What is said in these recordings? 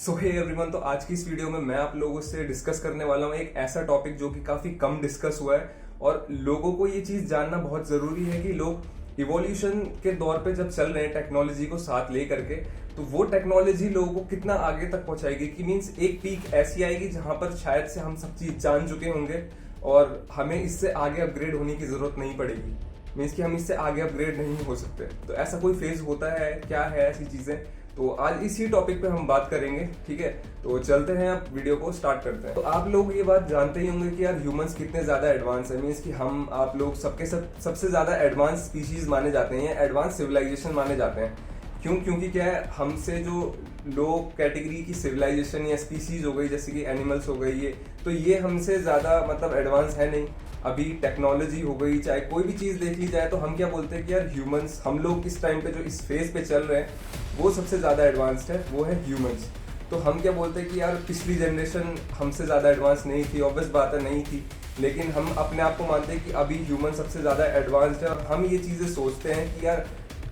सो hey everyone, तो आज की इस वीडियो में मैं आप लोगों से डिस्कस करने वाला हूँ एक ऐसा टॉपिक जो कि काफी कम डिस्कस हुआ है और लोगों को ये चीज जानना बहुत जरूरी है कि लोग इवोल्यूशन के दौर पे जब चल रहे हैं टेक्नोलॉजी को साथ ले करके, तो वो टेक्नोलॉजी लोगों को कितना आगे तक पहुंचाएगी कि मीन्स एक पीक ऐसी आएगी जहां पर शायद से हम सब चीज जान चुके होंगे और हमें इससे आगे अपग्रेड होने की जरूरत नहीं पड़ेगी। मीन्स कि हम इससे आगे अपग्रेड नहीं हो सकते। तो ऐसा कोई फेज होता है, क्या है ऐसी चीजें, तो आज इसी टॉपिक पे हम बात करेंगे। ठीक है, तो चलते हैं, अब वीडियो को स्टार्ट करते हैं। तो आप लोग ये बात जानते ही होंगे कि यार ह्यूमंस कितने ज्यादा एडवांस है। मीन्स कि हम आप लोग सबसे ज्यादा एडवांस स्पीशीज माने जाते हैं या एडवांस सिविलाइजेशन माने जाते हैं। क्यों? क्योंकि क्या है, हमसे जो लो कैटेगरी की सिविलाइजेशन या स्पीशीज हो गई, जैसे कि एनिमल्स हो गई, ये हमसे ज्यादा मतलब एडवांस है नहीं। अभी टेक्नोलॉजी हो गई, चाहे कोई भी चीज देख ली जाए, तो हम क्या बोलते हैं कि यार ह्यूमंस, हम लोग इस टाइम पे जो इस फेज पे चल रहे हैं वो सबसे ज्यादा एडवांस्ड है, वो है ह्यूमंस। तो हम क्या बोलते हैं कि यार पिछली जनरेशन हमसे ज्यादा एडवांस नहीं थी, ऑब्वियस बात है नहीं थी, लेकिन हम अपने आप को मानते हैं कि अभी ह्यूमन सबसे ज्यादा एडवांस्ड है और हम ये चीजें सोचते हैं कि यार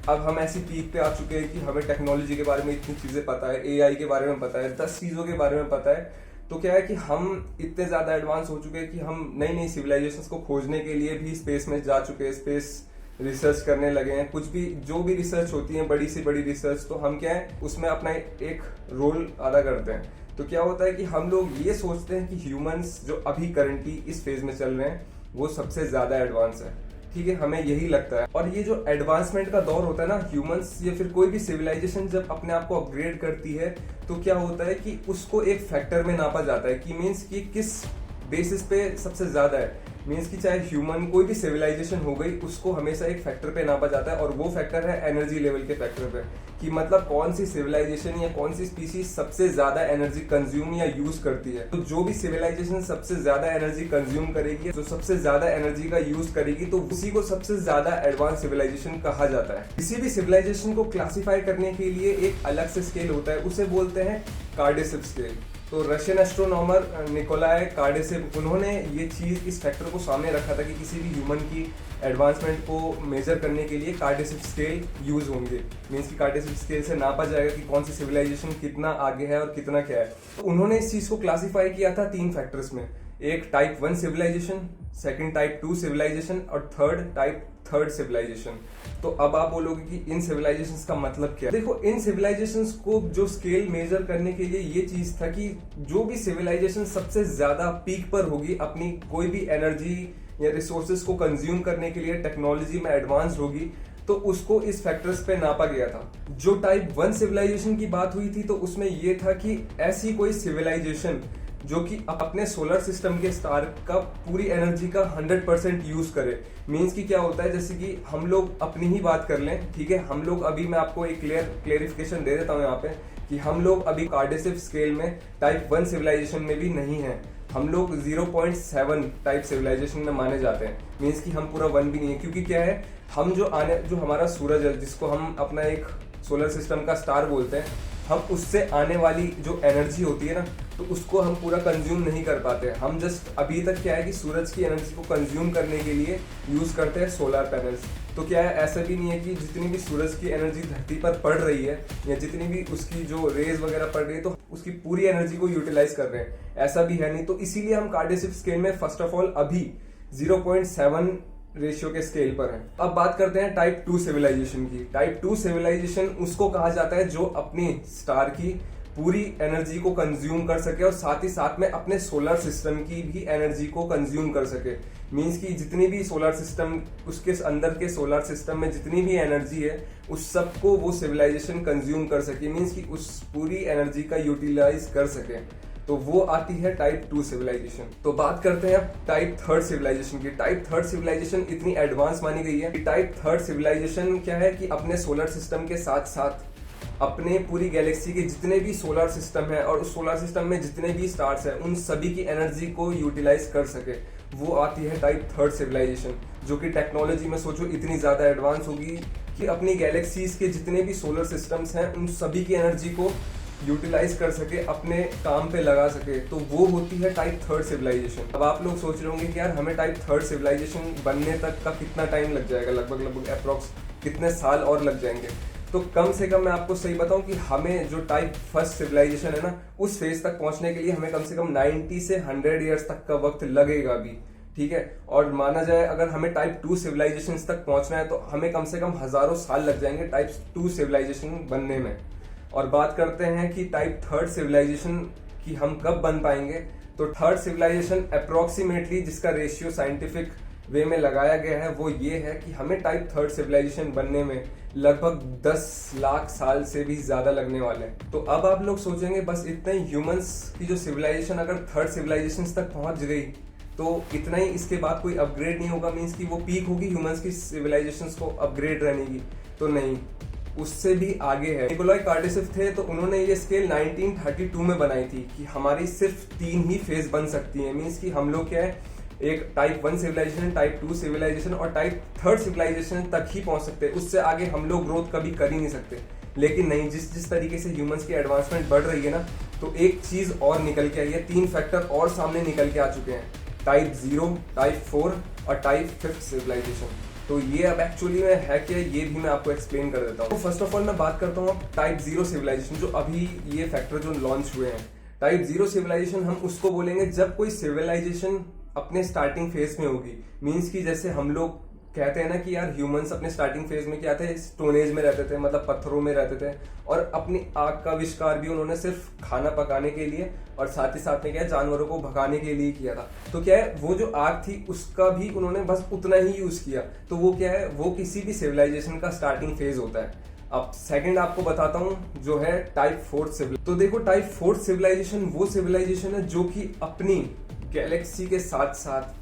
अब हम ऐसी पीक पे आ चुके हैं कि हमें टेक्नोलॉजी के बारे में इतनी चीजें पता है, एआई के बारे में पता है, 10 चीजों के बारे में पता है। तो क्या है कि हम इतने ज्यादा एडवांस हो चुके हैं कि हम नई नई सिविलाइजेशंस को खोजने के लिए भी स्पेस में जा चुके हैं, स्पेस रिसर्च करने लगे हैं। कुछ भी जो भी रिसर्च होती है, बड़ी से बड़ी रिसर्च, तो हम क्या है उसमें अपना एक रोल अदा करते हैं। तो क्या होता है कि हम लोग ये सोचते हैं कि ह्यूमंस जो अभी करंटली इस फेज में चल रहे हैं वो सबसे ज्यादा एडवांस है। ठीक है, हमें यही लगता है। और ये जो एडवांसमेंट का दौर होता है ना, ह्यूमंस या फिर कोई भी सिविलाइजेशन जब अपने आप को अपग्रेड करती है, तो क्या होता है कि उसको एक फैक्टर में नापा जाता है कि मीन्स कि किस बेसिस पे सबसे ज्यादा है। मीन्स कि चाहे ह्यूमन कोई भी सिविलाइजेशन हो गई, उसको हमेशा एक फैक्टर पे नापा जाता है और वो फैक्टर है एनर्जी लेवल के फैक्टर पे, कि मतलब कौन सी सिविलाइजेशन या कौन सी स्पीसीज सबसे ज्यादा एनर्जी कंज्यूम या यूज करती है। तो जो भी सिविलाइजेशन सबसे ज्यादा एनर्जी कंज्यूम करेगी, जो सबसे ज्यादा एनर्जी का यूज करेगी, तो उसी को सबसे ज्यादा एडवांस सिविलाइजेशन कहा जाता है। किसी भी सिविलाइजेशन को क्लासिफाई करने के लिए एक अलग से स्केल होता है, उसे बोलते हैं कार्डेसिव स्केल। तो रशियन एस्ट्रोनॉमर निकोलाई कार्डेसिव, उन्होंने ये चीज इस फैक्टर को सामने रखा था कि किसी भी ह्यूमन की एडवांसमेंट को मेजर करने के लिए कार्डेसिव स्केल यूज होंगे। मीन्स कि कार्डेसिव स्केल से नापा जाएगा कि कौन सी सिविलाइजेशन कितना आगे है और कितना क्या है। तो उन्होंने इस चीज को क्लासिफाई किया था 3 फैक्टर्स में, एक type 1 civilization, second type 2 civilization और थर्ड सिविलाइजेशन। तो अब आप बोलोगे कि इन सिविलाइजेशंस का मतलब क्या है? देखो, इन सिविलाइजेशंस को जो स्केल मेजर करने के लिए ये चीज था कि जो भी सिविलाइजेशन सबसे ज्यादा पीक पर होगी, अपनी कोई भी एनर्जी या रिसोर्सेज को कंज्यूम करने के लिए टेक्नोलॉजी में एडवांस होगी, तो उसको इस फैक्टर्स पे नापा गया था। जो टाइप 1 सिविलाइजेशन की बात हुई थी, तो उसमें यह था कि ऐसी कोई सिविलाइजेशन जो कि अपने सोलर सिस्टम के स्टार का पूरी एनर्जी का 100% यूज करे। मीन्स कि क्या होता है, जैसे कि हम लोग अपनी ही बात कर लें, ठीक है, हम लोग अभी, मैं आपको एक क्लियरिफिकेशन दे देता हूँ यहाँ पे, कि हम लोग अभी कार्डेसिव स्केल में टाइप 1 सिविलाइजेशन में भी नहीं है, हम लोग 0.7 टाइप सिविलाइजेशन में माने जाते हैं। मीन्स कि हम पूरा 1 भी नहीं है, क्योंकि क्या है, हम जो हमारा सूरज है, जिसको हम अपना एक सोलर सिस्टम का स्टार बोलते हैं, हम उससे आने वाली जो एनर्जी होती है ना, तो उसको हम पूरा कंज्यूम नहीं कर पाते। हम जस्ट अभी तक क्या है कि सूरज की एनर्जी को कंज्यूम करने के लिए यूज करते हैं सोलर पैनल्स। तो क्या है, ऐसा भी नहीं है कि जितनी भी सूरज की एनर्जी धरती पर पड़ रही है या जितनी भी उसकी जो रेज वगैरह पड़ रही है, तो उसकी पूरी एनर्जी को यूटिलाइज कर रहे हैं, ऐसा भी है नहीं। तो इसीलिए हम कार्डेसिव स्केल में फर्स्ट ऑफ ऑल अभी 0.7 रेशियो के स्केल पर है। अब बात करते हैं टाइप 2 सिविलाइजेशन की। टाइप 2 सिविलाइजेशन उसको कहा जाता है जो अपनी स्टार की पूरी एनर्जी को कंज्यूम कर सके और साथ ही साथ में अपने सोलर सिस्टम की भी एनर्जी को कंज्यूम कर सके। मींस कि जितनी भी सोलर सिस्टम, उसके अंदर के सोलर सिस्टम में जितनी भी एनर्जी है, उस सब को वो सिविलाइजेशन कंज्यूम कर सके। मींस कि उस पूरी एनर्जी का यूटिलाइज कर सके, तो वो आती है टाइप 2 सिविलाइजेशन। तो बात करते हैं अब टाइप 3 सिविलाइजेशन की। टाइप 3 सिविलाइजेशन इतनी एडवांस मानी गई है कि टाइप 3 सिविलाइजेशन क्या है कि अपने सोलर सिस्टम के साथ साथ अपने पूरी गैलेक्सी के जितने भी सोलर सिस्टम है और उस सोलर सिस्टम में जितने भी स्टार्स हैं, उन सभी की एनर्जी को यूटिलाइज कर सके, वो आती है टाइप 3 सिविलाइजेशन, जो कि टेक्नोलॉजी में सोचो इतनी ज्यादा एडवांस होगी कि अपनी गैलेक्सीज के जितने भी सोलर सिस्टम्स हैं, उन सभी की एनर्जी को यूटिलाइज कर सके, अपने काम पे लगा सके। तो वो होती है टाइप 3 सिविलाइजेशन। अब आप लोग सोच रहे होंगे कि यार हमें टाइप 3 सिविलाइजेशन बनने तक का कितना टाइम लग जाएगा, लगभग अप्रोक्स कितने साल और लग जाएंगे। तो कम से कम मैं आपको सही बताऊं कि हमें जो टाइप फर्स्ट सिविलाइजेशन है ना, उस फेज तक पहुंचने के लिए हमें कम से कम 90 से 100 ईयर्स तक का वक्त लगेगा भी, ठीक है। और माना जाए अगर हमें टाइप 2 सिविलाइजेशन तक पहुंचना है तो हमें कम से कम हजारों साल लग जाएंगे टाइप 2 सिविलाइजेशन बनने में। और बात करते हैं कि टाइप थर्ड सिविलाइजेशन की हम कब बन पाएंगे, तो थर्ड सिविलाइजेशन अप्रोक्सीमेटली जिसका रेशियो साइंटिफिक वे में लगाया गया है वो ये है कि हमें टाइप थर्ड सिविलाइजेशन बनने में लगभग 10 लाख साल से भी ज्यादा लगने वाले हैं। तो अब आप लोग सोचेंगे बस इतने ह्यूमंस की जो सिविलाइजेशन अगर थर्ड सिविलाइजेशन तक पहुंच गई तो इतना ही, इसके बाद कोई अपग्रेड नहीं होगा, मीन्स कि वो पीक होगी ह्यूमंस की सिविलाइजेशंस को अपग्रेड रहने की, तो नहीं, उससे भी आगे है। निकोलाई कार्टेसिव थे तो उन्होंने ये स्केल 1932 में बनाई थी कि हमारी सिर्फ 3 ही फेज बन सकती है, मीन्स कि हम लोग क्या है एक टाइप 1 सिविलाइजेशन, टाइप 2 सिविलाइजेशन और टाइप थर्ड सिविलाइजेशन तक ही पहुंच सकते हैं, उससे आगे हम लोग ग्रोथ कभी कर ही नहीं सकते। लेकिन नहीं, जिस तरीके से ह्यूमंस की एडवांसमेंट बढ़ रही है ना, तो एक चीज और निकल के आई है, 3 फैक्टर और सामने निकल के आ चुके हैं, टाइप 0, टाइप 4 और टाइप 5 सिविलाइजेशन। तो ये अब एक्चुअली में है क्या, ये भी मैं आपको एक्सप्लेन कर देता हूँ। तो फर्स्ट ऑफ ऑल मैं बात करता हूँ अब टाइप 0 सिविलाइजेशन, जो अभी ये फैक्टर जो लॉन्च हुए हैं। टाइप 0 सिविलाइजेशन हम उसको बोलेंगे जब कोई सिविलाइजेशन अपने स्टार्टिंग फेज में होगी, मीन्स कि जैसे हम लोग कहते हैं ना कि यार ह्यूमंस अपने स्टार्टिंग फेज में क्या थे, स्टोन एज में रहते थे, मतलब पत्थरों में रहते थे, और अपनी आग का आविष्कार भी उन्होंने सिर्फ खाना पकाने के लिए और साथ ही साथ में क्या है जानवरों को भगाने के लिए किया था। तो क्या है वो जो आग थी उसका भी उन्होंने बस उतना ही यूज किया, तो वो क्या है वो किसी भी सिविलाइजेशन का स्टार्टिंग फेज होता है। अब सेकंड आपको बताता हूँ जो है टाइप 4 सिविलाइजेशन। तो देखो टाइप 4 सिविलाइजेशन वो सिविलाइजेशन है जो कि अपनी गैलेक्सी के साथ साथ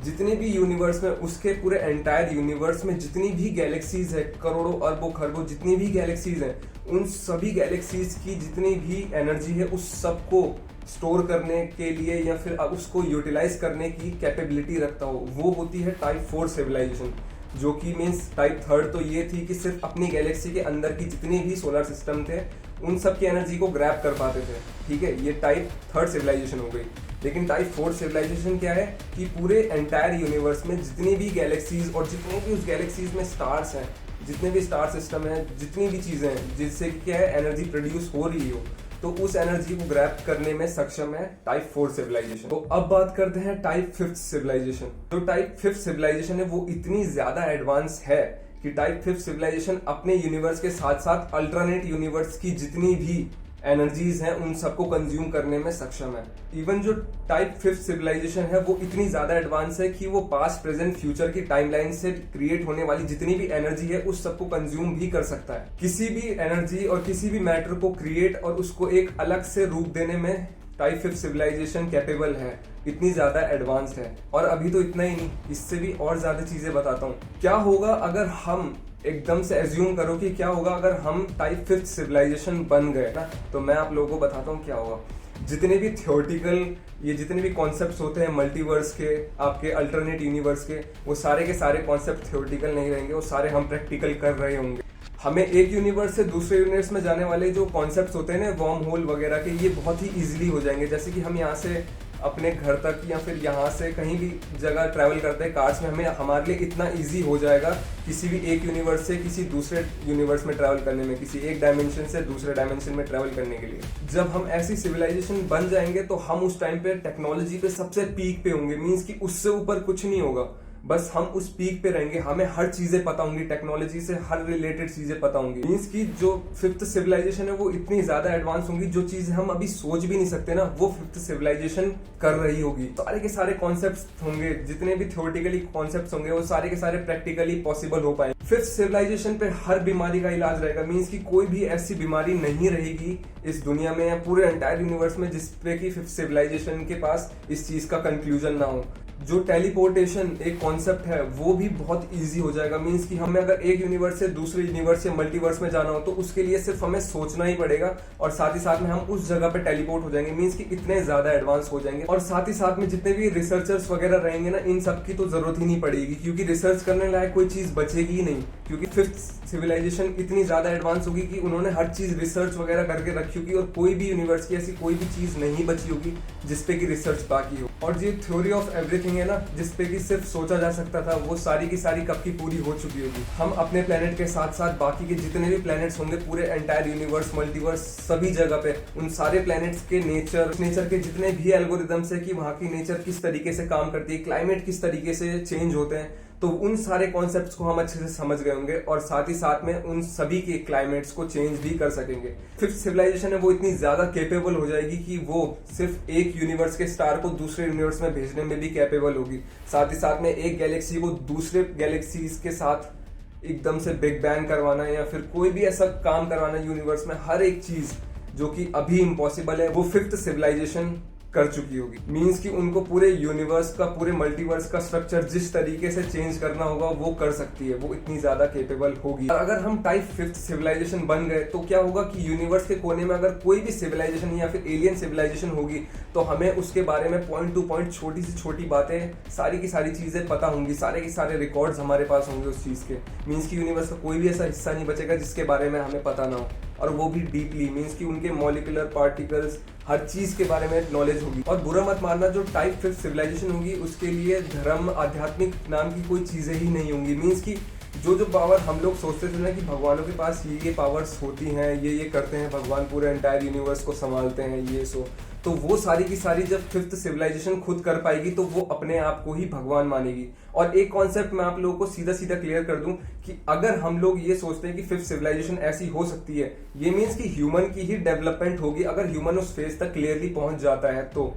जितने भी यूनिवर्स में, उसके पूरे एंटायर यूनिवर्स में जितनी भी गैलेक्सीज है, करोड़ों अरबों खरबों जितनी भी गैलेक्सीज हैं, उन सभी गैलेक्सीज की जितनी भी एनर्जी है उस सबको स्टोर करने के लिए या फिर उसको यूटिलाइज करने की कैपेबिलिटी रखता हो, वो होती है टाइप 4 सिविलाइजेशन। जो कि मीन्स टाइप थर्ड तो ये थी कि सिर्फ अपनी गैलेक्सी के अंदर की जितनी भी सोलर सिस्टम थे उन सब की एनर्जी को ग्रैब कर पाते थे, ठीक है, ये टाइप थर्ड सिविलाइजेशन हो गई। लेकिन टाइप 4 सिविलाइजेशन क्या है कि पूरे एंटायर यूनिवर्स में जितनी भी गैलेक्सीज और जितने भी उस गैलेक्सीज में स्टार्स हैं, जितने भी स्टार सिस्टम है, जितनी भी चीजें हैं जिससे क्या है एनर्जी प्रोड्यूस हो रही हो, तो उस एनर्जी को ग्रैब करने में सक्षम है टाइप 4 सिविलाइजेशन। तो अब बात करते हैं टाइप 5 सिविलाइजेशन। जो टाइप 5 सिविलाइजेशन है वो इतनी ज्यादा एडवांस है कि टाइप 5 सिविलाइजेशन अपने यूनिवर्स के साथ साथ अल्टरनेट यूनिवर्स की जितनी भी एनर्जीज हैं उन सबको कंज्यूम करने में सक्षम है। इवन जो टाइप 5 सिविलाइजेशन है वो इतनी ज्यादा एडवांस है कि वो पास्ट प्रेजेंट फ्यूचर की टाइमलाइन से क्रिएट होने वाली जितनी भी एनर्जी है उस सबको कंज्यूम भी कर सकता है। किसी भी एनर्जी और किसी भी मैटर को क्रिएट और उसको एक अलग से रूप देने में टाइप 5 सिविलाइजेशन कैपेबल है, इतनी ज्यादा एडवांस्ड है। और अभी तो इतना ही नहीं, इससे भी और ज्यादा चीजें बताता हूँ। क्या होगा अगर हम एकदम से एज्यूम करो कि क्या होगा अगर हम टाइप 5 सिविलाइजेशन बन गए ना, तो मैं आप लोगों को बताता हूँ क्या होगा। जितने भी थियोरेटिकल ये जितने भी कॉन्सेप्ट्स होते हैं मल्टीवर्स के, आपके अल्टरनेट यूनिवर्स के, वो सारे के सारे कॉन्सेप्ट थियोरेटिकल नहीं रहेंगे, वो सारे हम प्रैक्टिकल कर रहे होंगे। हमें एक यूनिवर्स से दूसरे यूनिवर्स में जाने वाले जो कॉन्सेप्ट्स होते हैं ना, वर्म होल वगैरह के, ये बहुत ही इजीली हो जाएंगे। जैसे कि हम यहाँ से अपने घर तक या फिर यहाँ से कहीं भी जगह ट्रैवल करते हैं कार्स में, हमारे लिए इतना इजी हो जाएगा किसी भी एक यूनिवर्स से किसी दूसरे यूनिवर्स में ट्रैवल करने में, किसी एक डायमेंशन से दूसरे डायमेंशन में ट्रैवल करने के लिए। जब हम ऐसी सिविलाइजेशन बन जाएंगे तो हम उस टाइम पे टेक्नोलॉजी पे सबसे पीक पे होंगे, मीन्स कि उससे ऊपर कुछ नहीं होगा, बस हम उस पीक पे रहेंगे। हमें हर चीजें पता होंगी, टेक्नोलॉजी से हर रिलेटेड चीजें पता होंगी। मीन्स की जो 5th सिविलाइजेशन है वो इतनी ज्यादा एडवांस होंगी, जो चीजें हम अभी सोच भी नहीं सकते ना, वो 5th सिविलाइजेशन कर रही होगी। सारे के सारे कॉन्सेप्ट्स होंगे, जितने भी थियोरेटिकली कॉन्सेप्ट्स होंगे वो सारे के सारे प्रैक्टिकली पॉसिबल हो पाए। 5th सिविलाइजेशन पे हर बीमारी का इलाज रहेगा, मीन्स की कोई भी ऐसी बीमारी नहीं रहेगी इस दुनिया में या पूरे एंटायर यूनिवर्स में जिसपे की 5th सिविलाइजेशन के पास इस चीज का कंक्लूजन ना हो। जो टेलीपोर्टेशन एक कॉन्सेप्ट है वो भी बहुत इजी हो जाएगा, मीन्स कि हमें अगर एक यूनिवर्स से दूसरे यूनिवर्स या मल्टीवर्स में जाना हो तो उसके लिए सिर्फ हमें सोचना ही पड़ेगा और साथ ही साथ में हम उस जगह पे टेलीपोर्ट हो जाएंगे, मीन्स कि इतने ज्यादा एडवांस हो जाएंगे। और साथ ही साथ में जितने भी रिसर्चर्स वगैरह रहेंगे ना, इन सब की तो जरूरत ही नहीं पड़ेगी, क्योंकि रिसर्च करने लायक कोई चीज बचेगी ही नहीं, क्योंकि 5th सिविलाइजेशन इतनी ज्यादा एडवांस होगी कि उन्होंने हर चीज रिसर्च वगैरह करके रखी होगी और कोई भी यूनिवर्स की ऐसी कोई भी चीज नहीं बची होगी जिसपे की रिसर्च बाकी हो। और ये थ्योरी ऑफ एवरीथिंग देखेंगे ना जिसपे कि सिर्फ सोचा जा सकता था, वो सारी की सारी कब की पूरी हो चुकी होगी। हम अपने प्लेनेट के साथ साथ बाकी के जितने भी प्लैनेट्स होंगे पूरे एंटायर यूनिवर्स, मल्टीवर्स, सभी जगह पे उन सारे प्लैनेट्स के नेचर के जितने भी एल्गोरिदम्स है कि वहां की नेचर किस तरीके से काम करती है, क्लाइमेट किस तरीके से चेंज होते हैं, तो उन सारे कॉन्सेप्ट्स को हम अच्छे से समझ गए होंगे और साथ ही साथ में उन सभी के क्लाइमेट्स को चेंज भी कर सकेंगे। फिफ्थ सिविलाइजेशन है वो इतनी ज्यादा केपेबल हो जाएगी कि वो सिर्फ एक यूनिवर्स के स्टार को दूसरे यूनिवर्स में भेजने में भी कैपेबल होगी। साथ ही साथ में एक गैलेक्सी को दूसरे गैलेक्सीज के साथ एकदम से बिग बैंग करवाना या फिर कोई भी ऐसा काम करवाना यूनिवर्स में, हर एक चीज जो कि अभी इम्पॉसिबल है वो फिफ्थ सिविलाइजेशन कर चुकी होगी। मींस कि उनको पूरे यूनिवर्स का, पूरे मल्टीवर्स का स्ट्रक्चर जिस तरीके से चेंज करना होगा वो कर सकती है, वो इतनी ज्यादा केपेबल होगी। अगर हम टाइप फिफ्थ सिविलाइजेशन बन गए तो क्या होगा कि यूनिवर्स के कोने में अगर कोई भी सिविलाइजेशन या फिर एलियन सिविलाइजेशन होगी तो हमें उसके बारे में पॉइंट टू पॉइंट छोटी से छोटी बातें, सारी की सारी चीजें पता होंगी, सारे के सारे रिकॉर्ड्स हमारे पास होंगे उस चीज के। मींस की यूनिवर्स का कोई भी ऐसा हिस्सा नहीं बचेगा जिसके बारे में हमें पता ना हो, और वो भी डीपली। मींस कि उनके मॉलिक्यूलर पार्टिकल्स, हर चीज के बारे में नॉलेज होगी। और बुरा मत मानना, जो टाइप फिफ्थ सिविलाइजेशन होगी उसके लिए धर्म, आध्यात्मिक नाम की कोई चीजें ही नहीं होंगी। मींस कि जो पावर हम लोग सोचते थे ना कि भगवानों के पास ये पावर्स होती हैं, ये करते हैं, भगवान पूरे एंटायर यूनिवर्स को संभालते हैं, ये सो, तो वो सारी की सारी जब फिफ्थ सिविलाइजेशन खुद कर पाएगी तो वो अपने आप को ही भगवान मानेगी। और एक कॉन्सेप्ट मैं आप लोगों को सीधा सीधा क्लियर कर दूं कि अगर हम लोग ये सोचते हैं कि फिफ्थ सिविलाइजेशन ऐसी हो सकती है, ये मीन्स कि ह्यूमन की ही डेवलपमेंट होगी। अगर ह्यूमन उस फेज तक क्लियरली पहुंच जाता है तो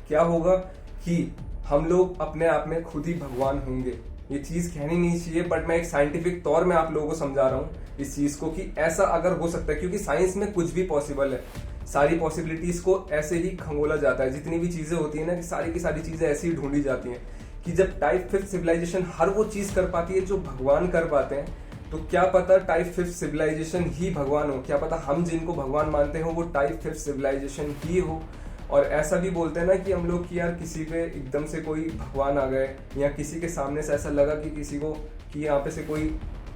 क्या होगा कि हम लोग अपने आप में खुद ही भगवान होंगे। ये चीज कहनी नहीं चाहिए, बट मैं एक साइंटिफिक तौर में आप लोगों को समझा रहा हूँ इस चीज को कि ऐसा अगर हो सकता है, क्योंकि साइंस में कुछ भी पॉसिबल है। सारी पॉसिबिलिटीज को ऐसे ही खंगोला जाता है, जितनी भी चीजें होती है ना कि सारी की सारी चीजें ऐसी ही ढूंढी जाती हैं कि जब टाइप फिफ्थ सिविलाइजेशन हर वो चीज कर पाती है जो भगवान कर पाते हैं, तो क्या पता टाइप फिफ्थ सिविलाइजेशन ही भगवान हो, क्या पता हम जिनको भगवान मानते हो वो टाइप फिफ्थ सिविलाइजेशन ही हो। और ऐसा भी बोलते हैं ना कि हम लोग कि यार किसी पे एकदम से कोई भगवान आ गए या किसी के सामने से ऐसा लगा कि किसी को कि यहाँ पे से कोई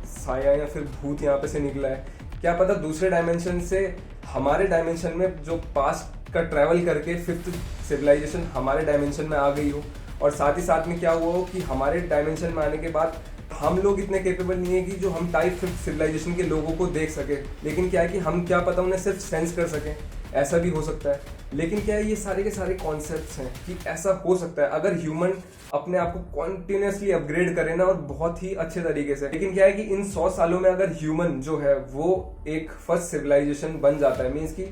साया या फिर भूत यहाँ पे से निकला है, क्या पता दूसरे डायमेंशन से हमारे डायमेंशन में जो पास्ट का ट्रैवल करके फिफ्थ सिविलाइजेशन हमारे डायमेंशन में आ गई हो। और साथ ही साथ में क्या हुआ हो कि हमारे डायमेंशन में आने के बाद हम लोग इतने कैपेबल नहीं है कि जो हम टाइप फिफ्थ सिविलाइजेशन के लोगों को देख सके, लेकिन क्या है कि हम क्या पता उन्हें सिर्फ सेंस कर सकें, ऐसा भी हो सकता है। लेकिन क्या है, ये सारे के सारे कॉन्सेप्ट्स हैं कि ऐसा हो सकता है अगर ह्यूमन अपने आप को कॉन्टिन्यूसली अपग्रेड करे ना, और बहुत ही अच्छे तरीके से। लेकिन क्या है कि इन 100 सालों में अगर ह्यूमन जो है वो एक फर्स्ट सिविलाइजेशन बन जाता है, मीन्स की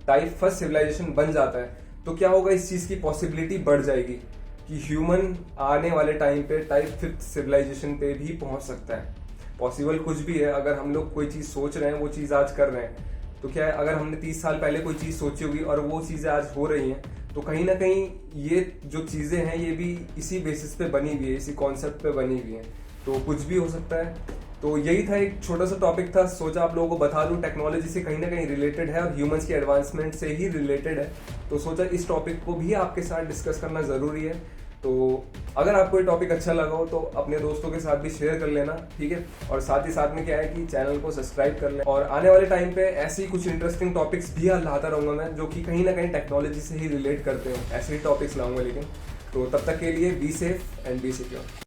टाइप फर्स्ट सिविलाइजेशन बन जाता है, तो क्या होगा, इस चीज की पॉसिबिलिटी बढ़ जाएगी कि ह्यूमन आने वाले टाइम पे टाइप फिफ्थ सिविलाइजेशन पे भी पहुंच सकता है। पॉसिबल कुछ भी है, अगर हम लोग कोई चीज सोच रहे हैं वो चीज आज कर रहे हैं, तो क्या है अगर हमने 30 साल पहले कोई चीज सोची होगी और वो चीजें आज हो रही हैं, तो कहीं ना कहीं ये जो चीजें हैं ये भी इसी बेसिस पे बनी हुई है, इसी कॉन्सेप्ट पे बनी हुई है, तो कुछ भी हो सकता है। तो यही था, एक छोटा सा टॉपिक था, सोचा आप लोगों को बता दूं, टेक्नोलॉजी से कहीं ना कहीं रिलेटेड है और ह्यूमंस की एडवांसमेंट से ही रिलेटेड है, तो सोचा इस टॉपिक को भी आपके साथ डिस्कस करना जरूरी है। तो अगर आपको ये टॉपिक अच्छा लगा हो तो अपने दोस्तों के साथ भी शेयर कर लेना, ठीक है। और साथ ही साथ में क्या है कि चैनल को सब्सक्राइब कर लें, और आने वाले टाइम पे ऐसे ही कुछ इंटरेस्टिंग टॉपिक्स भी लाता रहूंगा मैं, जो कि कहीं ना कहीं टेक्नोलॉजी से ही रिलेट करते हो, ऐसे ही टॉपिक्स लाऊंगा। लेकिन तो तब तक के लिए be safe and be secure.